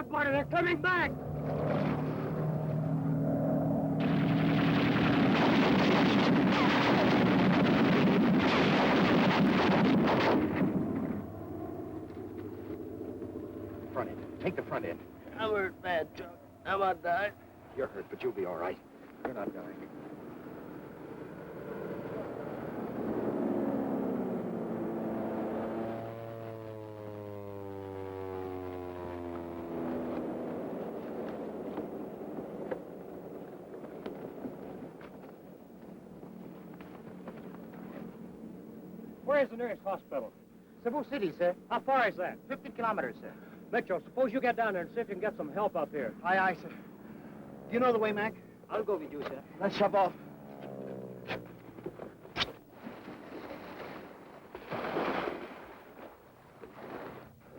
up, buddy. They're coming back. Front end. Take the front end. I'm hurt bad, Chuck. I might die. You're hurt, but you'll be all right. You're not dying. Where is the nearest hospital? Cebu City, sir. How far is that? 50 kilometers, sir. Mitchell, suppose you get down there and see if you can get some help up here. Aye, aye, sir. Do you know the way, Mac? I'll go with you, sir. Let's shove off.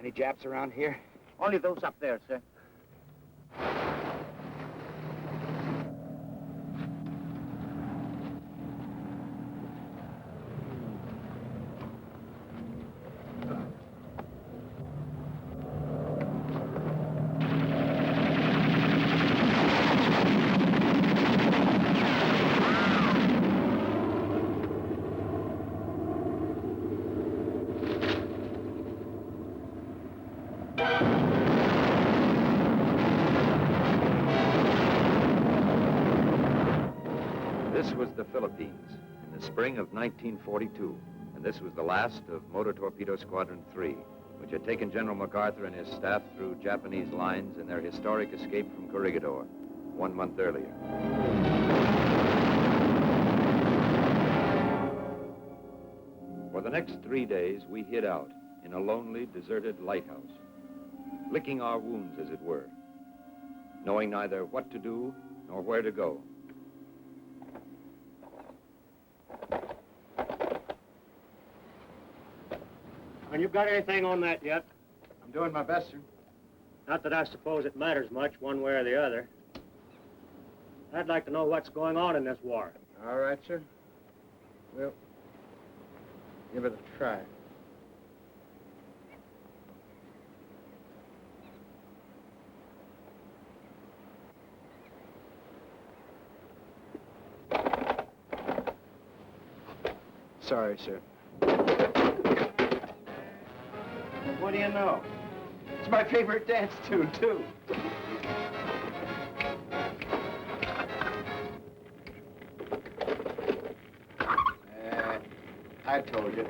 Any Japs around here? Only those up there, sir. This was the Philippines in the spring of 1942, and this was the last of Motor Torpedo Squadron 3, which had taken General MacArthur and his staff through Japanese lines in their historic escape from Corregidor 1 month earlier. For the next 3 days, we hid out in a lonely, deserted lighthouse, licking our wounds, as it were, knowing neither what to do nor where to go. And you've got anything on that yet? I'm doing my best, sir. Not that I suppose it matters much one way or the other. I'd like to know what's going on in this war. All right, sir. We'll give it a try. Sorry, sir. What do you know? It's my favorite dance tune, too. I told you.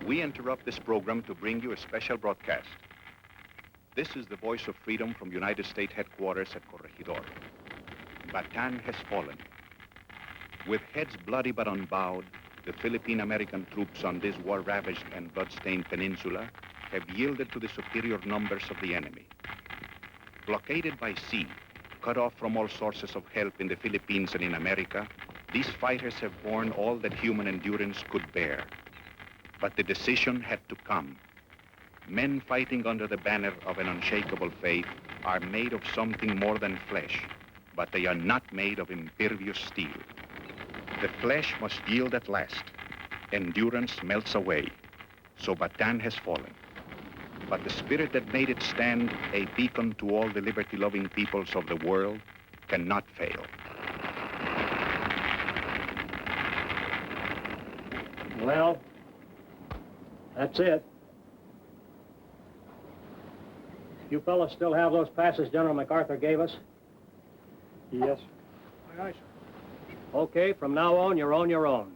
We interrupt this program to bring you a special broadcast. This is the voice of freedom from United States headquarters at Corregidor. Bataan has fallen. With heads bloody but unbowed, the Philippine-American troops on this war-ravaged and blood-stained peninsula have yielded to the superior numbers of the enemy. Blockaded by sea, cut off from all sources of help in the Philippines and in America, these fighters have borne all that human endurance could bear. But the decision had to come. Men fighting under the banner of an unshakable faith are made of something more than flesh, but they are not made of impervious steel. The flesh must yield at last. Endurance melts away. So Bataan has fallen. But the spirit that made it stand a beacon to all the liberty-loving peoples of the world cannot fail. Well, that's it. You fellas still have those passes General MacArthur gave us? Yes. Aye, aye, sir. Okay, from now on, you're on your own.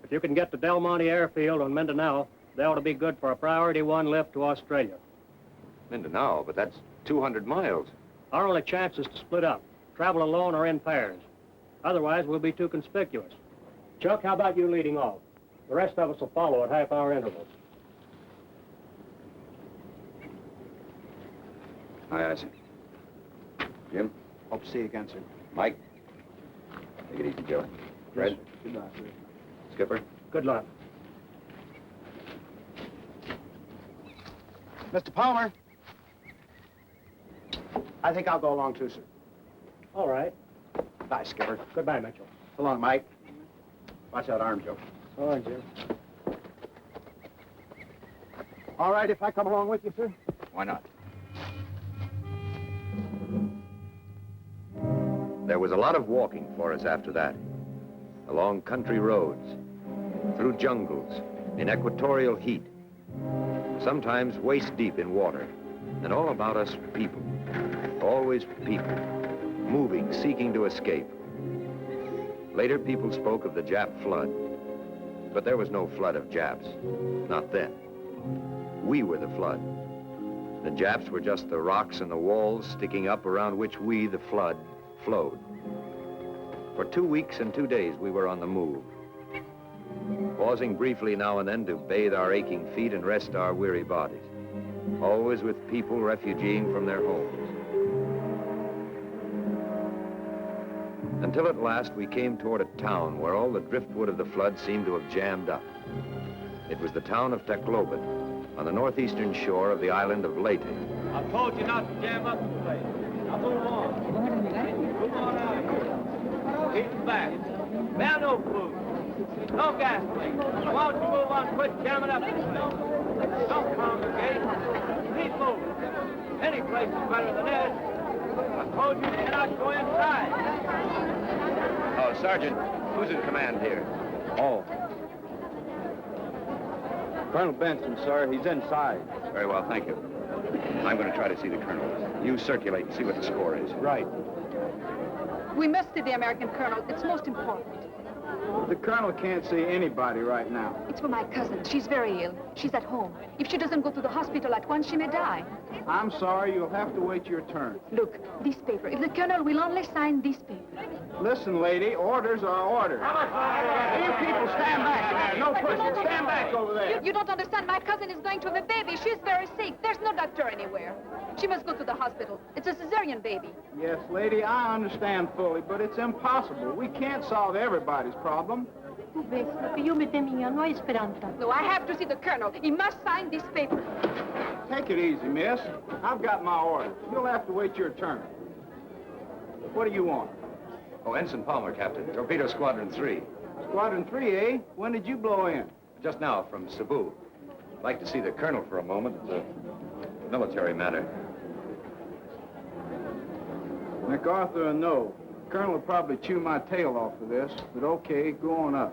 If you can get to Del Monte Airfield on Mindanao, they ought to be good for a Priority 1 lift to Australia. Mindanao, but that's 200 miles. Our only chance is to split up, travel alone or in pairs. Otherwise, we'll be too conspicuous. Chuck, how about you leading off? The rest of us will follow at half-hour intervals. Aye, aye, sir. Jim? Hope to see you again, sir. Mike? Take it easy, Joe. Fred? Good luck, sir. Skipper? Good luck. Mr. Palmer. I think I'll go along too, sir. All right. Bye, Skipper. Goodbye, Mitchell. So long, Mike. Watch that arm, Joe. All right, Jim. All right if I come along with you, sir? Why not? There was a lot of walking for us after that. Along country roads, through jungles, in equatorial heat, sometimes waist deep in water, and all about us people. Always people, moving, seeking to escape. Later, people spoke of the Jap flood, but there was no flood of Japs, not then. We were the flood. The Japs were just the rocks and the walls sticking up around which we, the flood, flowed. For 2 weeks and 2 days, we were on the move, pausing briefly now and then to bathe our aching feet and rest our weary bodies, always with people refugeeing from their homes. Until at last we came toward a town where all the driftwood of the flood seemed to have jammed up. It was the town of Tacloban, on the northeastern shore of the island of Leyte. I told you not to jam up the place. Now move on. Move on out of here. Keep back. Now no food. No gasoline. Why don't you move on? Quit jamming up the place. Don't congregate. Keep moving. Any place is better than this. I told you you cannot go inside. Oh, Sergeant, who's in command here? Oh. Colonel Benson, sir. He's inside. Very well, thank you. I'm going to try to see the colonel. You circulate and see what the score is. Right. We must see the American colonel. It's most important. The colonel can't see anybody right now. It's for my cousin. She's very ill. She's at home. If she doesn't go to the hospital at once, she may die. I'm sorry, you'll have to wait your turn. Look, this paper. If the colonel will only sign this paper. Listen, lady, orders are orders. You people stand back there. No pushing. Stand back over there. You don't understand. My cousin is going to have a baby. She's very sick. There's no doctor anywhere. She must go to the hospital. It's a cesarean baby. Yes, lady, I understand fully, but it's impossible. We can't solve everybody's problem. No, I have to see the colonel. He must sign this paper. Take it easy, miss. I've got my orders. You'll have to wait your turn. What do you want? Oh, Ensign Palmer, Captain. Torpedo Squadron 3. Squadron 3, eh? When did you blow in? Just now, from Cebu. I'd like to see the colonel for a moment. It's a military matter. MacArthur, no. Colonel will probably chew my tail off for this, but okay, go on up.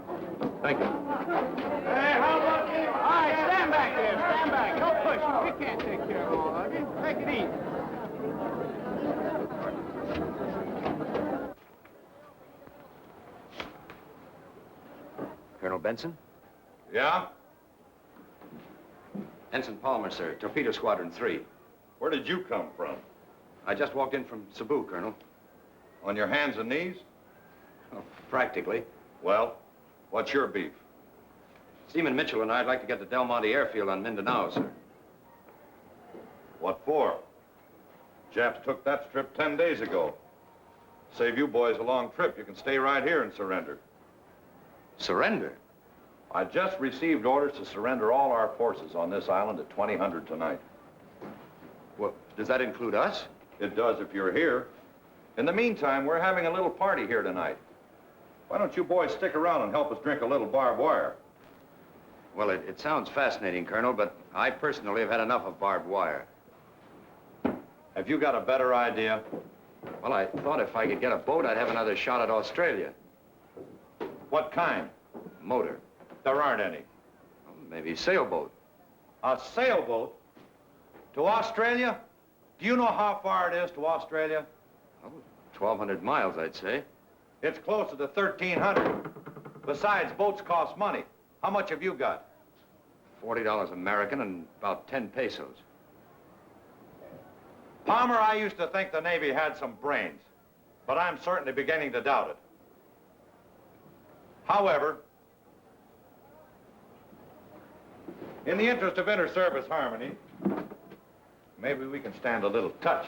Thank you. Hey, how about you? All right, stand back there, stand back. No pushing. We can't take care of all of you. Take it easy. Colonel Benson? Yeah? Ensign Palmer, sir. Torpedo Squadron 3. Where did you come from? I just walked in from Cebu, Colonel. On your hands and knees? Oh, practically. Well, what's your beef? Seaman Mitchell and I'd like to get to Del Monte Airfield on Mindanao, sir. What for? Japs took that strip 10 days ago. Save you boys a long trip. You can stay right here and surrender. Surrender? I just received orders to surrender all our forces on this island at 2000 tonight. Well, does that include us? It does if you're here. In the meantime, we're having a little party here tonight. Why don't you boys stick around and help us drink a little barbed wire? Well, it sounds fascinating, Colonel, but I personally have had enough of barbed wire. Have you got a better idea? Well, I thought if I could get a boat, I'd have another shot at Australia. What kind? Motor. There aren't any. Well, maybe a sailboat. A sailboat? To Australia? Do you know how far it is to Australia? Oh, 1,200 miles, I'd say. It's closer to 1,300. Besides, boats cost money. How much have you got? $40 American and about 10 pesos. Palmer, I used to think the Navy had some brains, but I'm certainly beginning to doubt it. However, in the interest of inter-service harmony, maybe we can stand a little touch.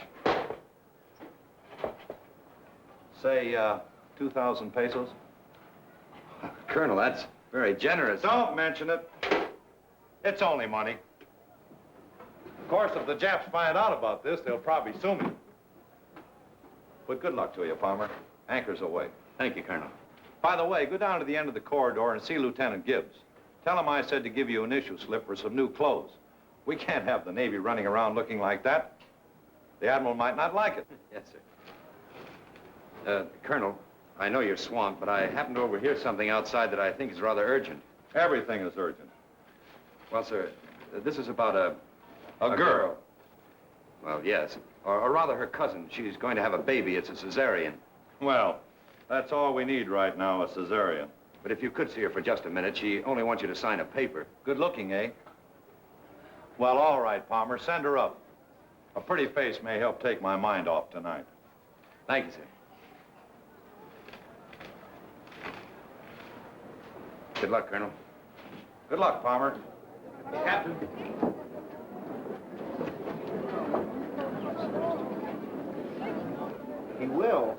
Say, 2,000 pesos? Colonel, that's very generous. Don't mention it. It's only money. Of course, if the Japs find out about this, they'll probably sue me. But good luck to you, Palmer. Anchor's away. Thank you, Colonel. By the way, go down to the end of the corridor and see Lieutenant Gibbs. Tell him I said to give you an issue slip for some new clothes. We can't have the Navy running around looking like that. The Admiral might not like it. Yes, sir. Colonel, I know you're swamped, but I happened to overhear something outside that I think is rather urgent. Everything is urgent. Well, sir, this is about A girl. Well, yes. Or rather her cousin. She's going to have a baby. It's a cesarean. Well, that's all we need right now, a cesarean. But if you could see her for just a minute, she only wants you to sign a paper. Good looking, eh? Well, all right, Palmer, send her up. A pretty face may help take my mind off tonight. Thank you, sir. Good luck, Colonel. Good luck, Palmer. Captain. He will.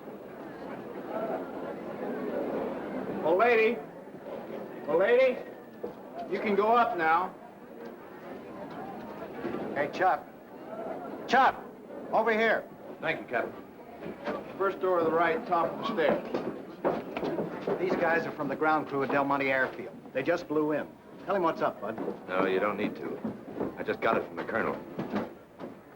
Old lady. Old lady. You can go up now. Hey, Chuck. Chuck, over here. Thank you, Captain. First door to the right, top of the stairs. These guys are from the ground crew at Del Monte Airfield. They just blew in. Tell him what's up, bud. No, you don't need to. I just got it from the Colonel.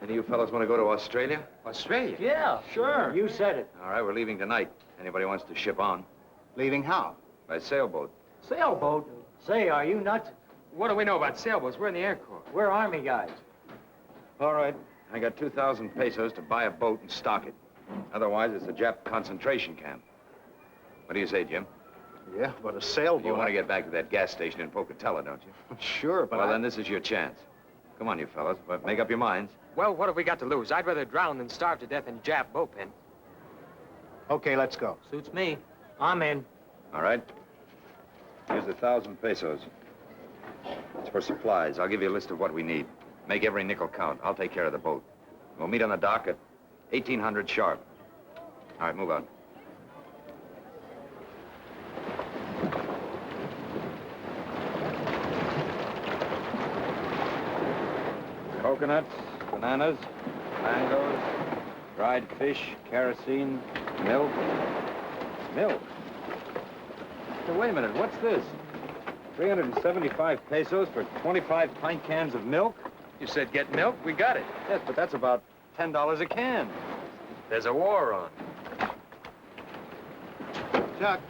Any of you fellows want to go to Australia? Australia? Yeah, sure. You said it. All right, we're leaving tonight. Anybody wants to ship on? Leaving how? By sailboat. Sailboat? Say, are you nuts? What do we know about sailboats? We're in the Air Corps. We're Army guys. All right. I got 2,000 pesos to buy a boat and stock it. Otherwise, it's a Jap concentration camp. What do you say, Jim? Yeah, but a sailboat... You want to get back to that gas station in Pocatello, don't you? Sure, but Well, then this is your chance. Come on, you fellas, but make up your minds. Well, what have we got to lose? I'd rather drown than starve to death in Jap bullpen. Okay, let's go. Suits me. I'm in. All right? Here's 1,000 pesos. It's for supplies. I'll give you a list of what we need. Make every nickel count. I'll take care of the boat. We'll meet on the dock at 1800 sharp. All right, move on. Coconuts, bananas, mangoes, dried fish, kerosene, milk. Milk? Hey, wait a minute, what's this? 375 pesos for 25 pint cans of milk? You said get milk, we got it. Yes, but that's about $10 a can. There's a war on. Chuck,